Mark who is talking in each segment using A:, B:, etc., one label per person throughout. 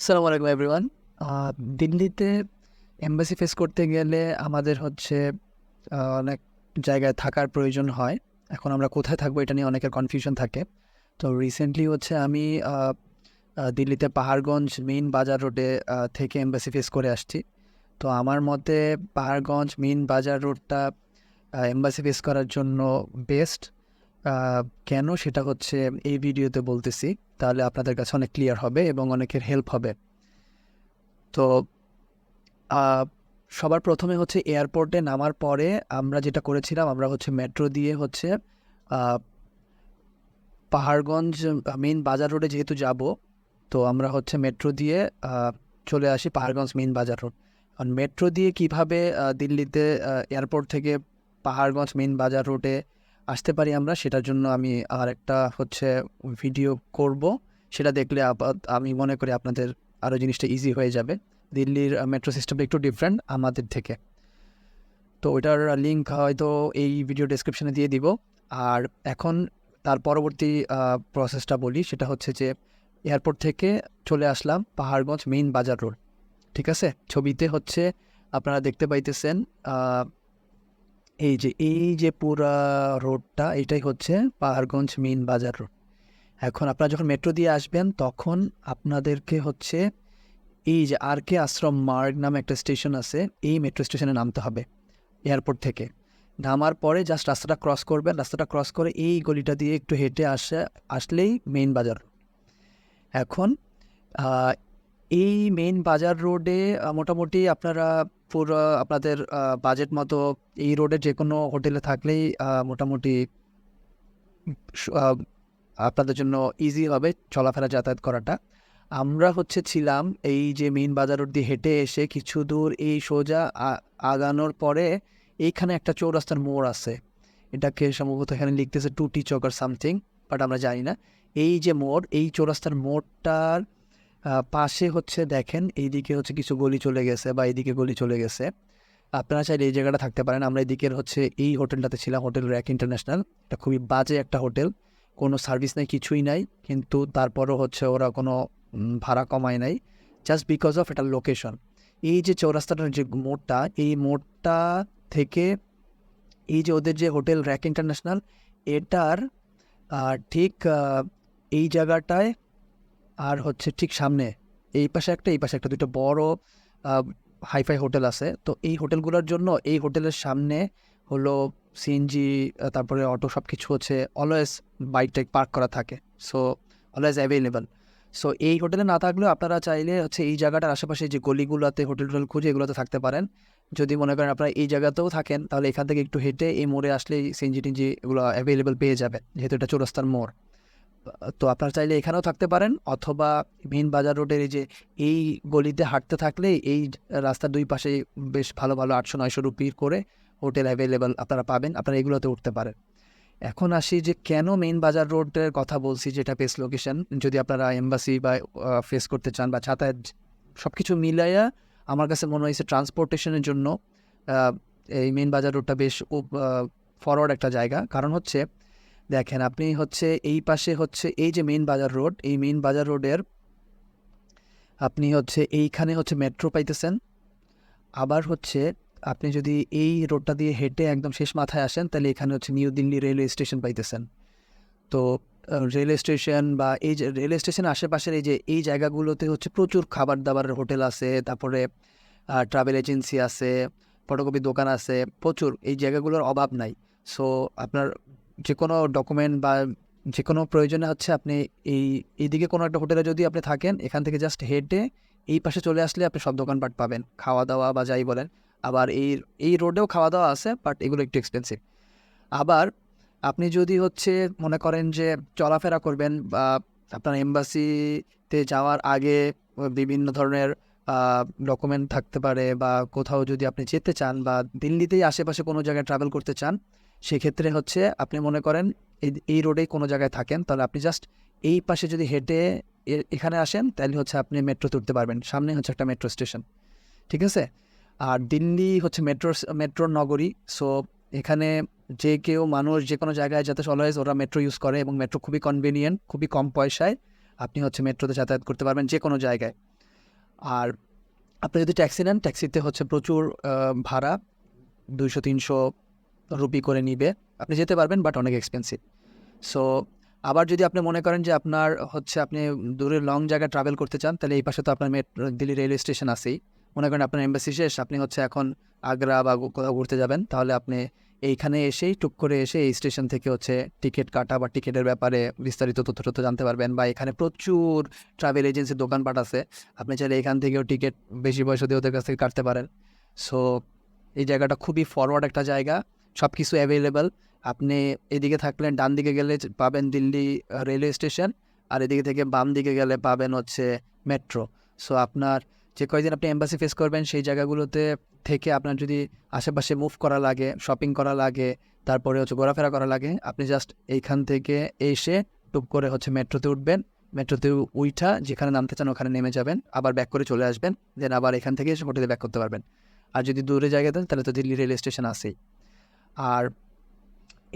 A: আসসালামু আলাইকুম এভরিওয়ান। দিল্লিতে এম্বাসি ফেস করতে গেলে আমাদের হচ্ছে অনেক জায়গায় থাকার প্রয়োজন হয়। এখন আমরা কোথায় থাকবো এটা নিয়ে অনেকের কনফিউশন থাকে। তো রিসেন্টলি হচ্ছে আমি দিল্লিতে পাহাড়গঞ্জ মেইন বাজার রোডে থেকে এম্বাসি ফেস করে আসছি। তো আমার মতে পাহাড়গঞ্জ মেইন বাজার রোডটা এম্বাসি ফেস করার জন্য বেস্ট। কেন সেটা হচ্ছে এই ভিডিওতে বলতেছি, তাহলে আপনাদের কাছে অনেক ক্লিয়ার হবে এবং অনেকের হেল্প হবে। তো আহ, সবার প্রথমে হচ্ছে এয়ারপোর্টে নামার পরে আমরা যেটা করেছিলাম, আমরা হচ্ছে মেট্রো দিয়ে হচ্ছে আহ, পাহাড়গঞ্জ মেইন বাজার রোডে যেহেতু যাব, তো আমরা হচ্ছে মেট্রো দিয়ে আহ, চলে আসি পাহাড়গঞ্জ মেইন বাজার রোড। আর মেট্রো দিয়ে কিভাবে দিল্লিতে এয়ারপোর্ট থেকে পাহাড়গঞ্জ মেইন বাজার রোডে আসতে পারি আমরা, সেটার জন্য আমি আর একটা হচ্ছে ভিডিও করব। সেটা দেখলে আমি মনে করি আপনাদের আরও জিনিসটা ইজি হয়ে যাবে। দিল্লির মেট্রো সিস্টেমটা একটু ডিফারেন্ট আমাদের থেকে। তো ওইটার লিঙ্ক হয়তো এই ভিডিও ডেসক্রিপশনে দিয়ে দিব। আর এখন তার পরবর্তী প্রসেসটা বলি, সেটা হচ্ছে যে এয়ারপোর্ট থেকে চলে আসলাম পাহাড়গঞ্জ মেইন বাজার রোড। ঠিক আছে, ছবিতে হচ্ছে আপনারা দেখতে পাইতেছেন এই যে পুরা রোডটা, এটাই হচ্ছে পাহাড়গঞ্জ মেইন বাজার রোড। এখন আপনারা যখন মেট্রো দিয়ে আসবেন তখন আপনাদেরকে হচ্ছে এই যে আর কে আশ্রম মার্গ নামে একটা স্টেশন আছে, এই মেট্রো স্টেশনে নামতে হবে এয়ারপোর্ট থেকে। নামার পরে জাস্ট রাস্তাটা ক্রস করবেন, রাস্তাটা ক্রস করে এই গলিটা দিয়ে একটু হেঁটে আসলেই মেইন বাজার। এখন আহ, এই মেইন বাজার রোডে মোটামুটি আপনারা পুরো আপনাদের বাজেট মতো এই রোডে যে কোনো হোটেলে থাকলেই মোটামুটি স- আহ, আপনাদের জন্য ইজি হবে চলাফেরা যাতায়াত করাটা। আমরা হচ্ছে ছিলাম এই যে মেইন বাজার রোড দিয়ে হেঁটে এসে কিছু দূর এই সোজা আগানোর পরে এইখানে একটা চৌরাস্তার মোড় আছে। এটাকে সম্ভবত এখানে লিখতেছে টুটি চক আর সামথিং, বাট আমরা জানি না। এই যে মোড়, এই চৌরাস্তার মোড়টার পাশে হচ্ছে দেখেন এইদিকে হচ্ছে কিছু গলি চলে গেছে বা এইদিকে গলি চলে গেছে। আপনারা চাইলে এই জায়গাটা থাকতে পারেন। আমরা এদিকের হচ্ছে এই হোটেলটাতে ছিলাম, হোটেল র্যাক ইন্টারন্যাশনাল। এটা খুবই বাজে একটা হোটেল, কোনো সার্ভিস নাই, কিছুই নাই, কিন্তু তারপরও হচ্ছে ওরা কোনো ভাড়া কমায় নাই, জাস্ট বিকজ অফ এটার লোকেশন। এই যে চৌরাস্তাটার যে মোড়টা, এই মোড়টা থেকে এই যে ওদের যে হোটেল র্যাক ইন্টারন্যাশনাল, এটার ঠিক এই জায়গাটায় আর হচ্ছে ঠিক সামনে এই পাশে একটা, এই পাশে একটা, দুটো বড় হাইফাই হোটেল আছে। তো এই হোটেলগুলোর জন্য এই হোটেলের সামনে হলো সিএনজি, তারপরে অটো, সব কিছু হচ্ছে অলওয়েজ বাইক টাইক পার্ক করা থাকে। So always available. সো এই হোটেলে না থাকলেও আপনারা চাইলে হচ্ছে এই জায়গাটার আশেপাশে যে গলিগুলোতে হোটেল টোটেল খুঁজে এগুলোতে থাকতে পারেন। যদি মনে করেন আপনারা এই জায়গাতেও থাকেন, তাহলে এখান থেকে একটু হেঁটে এই মোড়ে আসলেই সিএনজি টিনজি এগুলো অ্যাভেলেবেল পেয়ে যাবে, যেহেতু এটা চৌরাস্তার মোড়। তো আপনারা চাইলে এখানেও থাকতে পারেন, অথবা মেইন বাজার রোডের এই যে এই গলিতে হাঁটতে থাকলে এই রাস্তার দুই পাশে বেশ ভালো ভালো 800-900 রুপি করে হোটেল অ্যাভেলেবেল আপনারা পাবেন, আপনারা এগুলোতে উঠতে পারেন। এখন আসি যে কেন মেইন বাজার রোডের কথা বলছি, যেটা বেস্ট লোকেশন যদি আপনারা এম্বাসি বা ফেস করতে চান বা যাতায়াত সব কিছু মিলাইয়া। আমার কাছে মনে হয়েছে ট্রান্সপোর্টেশনের জন্য আহ, এই মেইন বাজার রোডটা বেশ ফরওয়ার্ড একটা জায়গা। কারণ হচ্ছে দেখেন, আপনি হচ্ছে এই পাশে হচ্ছে এই যে মেইন বাজার রোড, এই মেইন বাজার রোডের আপনি হচ্ছে এইখানে হচ্ছে মেট্রো পাইতেছেন। আবার হচ্ছে আপনি যদি এই রোডটা দিয়ে হেঁটে একদম শেষ মাথায় আসেন, তাহলে এখানে হচ্ছে নিউ দিল্লি রেলওয়ে স্টেশন পাইতেছেন। তো রেলওয়ে স্টেশন বা এই যে রেলওয়ে স্টেশনের আশেপাশের এই জায়গাগুলোতে হচ্ছে প্রচুর খাবার দাবারের হোটেল আছে, তারপরে ট্রাভেল এজেন্সি আছে, ফটোকপি দোকান আছে, প্রচুর, এই জায়গাগুলোর অভাব নাই। সো আপনার যে কোনো ডকুমেন্ট বা যে কোনো প্রয়োজনে হচ্ছে আপনি এই এইদিকে কোনো একটা হোটেলে যদি আপনি থাকেন, এখান থেকে জাস্ট হেঁটে এই পাশে চলে আসলে আপনি সব দোকানপাট পাবেন, খাওয়া দাওয়া বা যাই বলেন। আবার এই এই রোডেও খাওয়া দাওয়া আছে, বাট এগুলো একটু এক্সপেন্সিভ। আবার আপনি যদি হচ্ছে মনে করেন যে চলাফেরা করবেন বা আপনার এম্বাসিতে যাওয়ার আগে বিভিন্ন ধরনের ডকুমেন্ট থাকতে পারে, বা কোথাও যদি আপনি যেতে চান বা দিল্লিতেই আশেপাশে কোনো জায়গায় ট্রাভেল করতে চান, সেক্ষেত্রে হচ্ছে আপনি মনে করেন এই রোডেই কোনো জায়গায় থাকেন, তাহলে আপনি জাস্ট এই পাশে যদি হেঁটে এখানে আসেন, তাহলে হচ্ছে আপনি মেট্রোতে উঠতে পারবেন। সামনে হচ্ছে একটা মেট্রো স্টেশন, ঠিক আছে। আর দিল্লি হচ্ছে মেট্রোর নগরী। সো এখানে যে কেউ মানুষ যে কোনো জায়গায় যাতে অলওয়েজ ওরা মেট্রো ইউজ করে, এবং মেট্রো খুবই কনভিনিয়েন্ট, খুবই কম পয়সায় আপনি হচ্ছে মেট্রোতে যাতায়াত করতে পারবেন যে কোনো জায়গায়। আর আপনি যদি ট্যাক্সি নেন, ট্যাক্সিতে হচ্ছে প্রচুর ভাড়া, 200-300 রুপি করে নিবে। আপনি যেতে পারবেন, বাট অনেক এক্সপেন্সিভ। সো আবার যদি আপনি মনে করেন যে আপনার হচ্ছে আপনি দূরে লং জায়গায় ট্রাভেল করতে চান, তাহলে এই পাশে তো আপনার দিল্লি রেলওয়ে স্টেশন আছেই। মনে করেন আপনার এম্বাসি শেষ, আপনি হচ্ছে এখন আগ্রা বা কোথাও ঘুরতে যাবেন, তাহলে আপনি এইখানে এসেই টুক করে এসে এই স্টেশন থেকে হচ্ছে টিকিট কাটা বা টিকিটের ব্যাপারে বিস্তারিত তথ্য জানতে পারবেন। বা এখানে প্রচুর ট্রাভেল এজেন্সির দোকানপাট আছে, আপনি চাইলে এখান থেকেও টিকিট বেশি পয়সা দিয়ে ওদের কাছ থেকে কাটতে পারেন। সো এই জায়গাটা খুবই ফরওয়ার্ড একটা জায়গা, সব কিছু অ্যাভেলেবেল। আপনি এদিকে থাকলে ডান দিকে গেলে পাবেন দিল্লি রেলওয়ে স্টেশন, আর এদিকে থেকে বাম দিকে গেলে পাবেন হচ্ছে মেট্রো। সো আপনার যে কয়দিন আপনি এম্বাসি ফেস করবেন, সেই জায়গাগুলোতে থেকে আপনার যদি আশেপাশে মুভ করা লাগে, শপিং করা লাগে, তারপরে হচ্ছে ঘোরাফেরা করা লাগে, আপনি জাস্ট এইখান থেকে এসে টুপ করে হচ্ছে মেট্রোতে উঠবেন, মেট্রোতে উইঠা যেখানে নামতে চান ওখানে নেমে যাবেন, আবার ব্যাক করে চলে আসবেন, দেন আবার এখান থেকে এসে হোটেলে ব্যাক করতে পারবেন। আর যদি দূরে জায়গা দেন তাহলে তো দিল্লি রেল স্টেশন আছেই। আর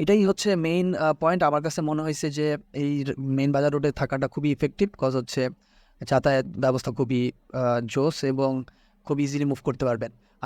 A: এটাই হচ্ছে মেইন পয়েন্ট। আমার কাছে মনে হয়েছে যে এই মেইন বাজার রোডে থাকাটা খুবই ইফেক্টিভ, কজ হচ্ছে যাতায়াত ব্যবস্থা খুবই জোস এবং খুব ইজিলি মুভ করতে পারবেন।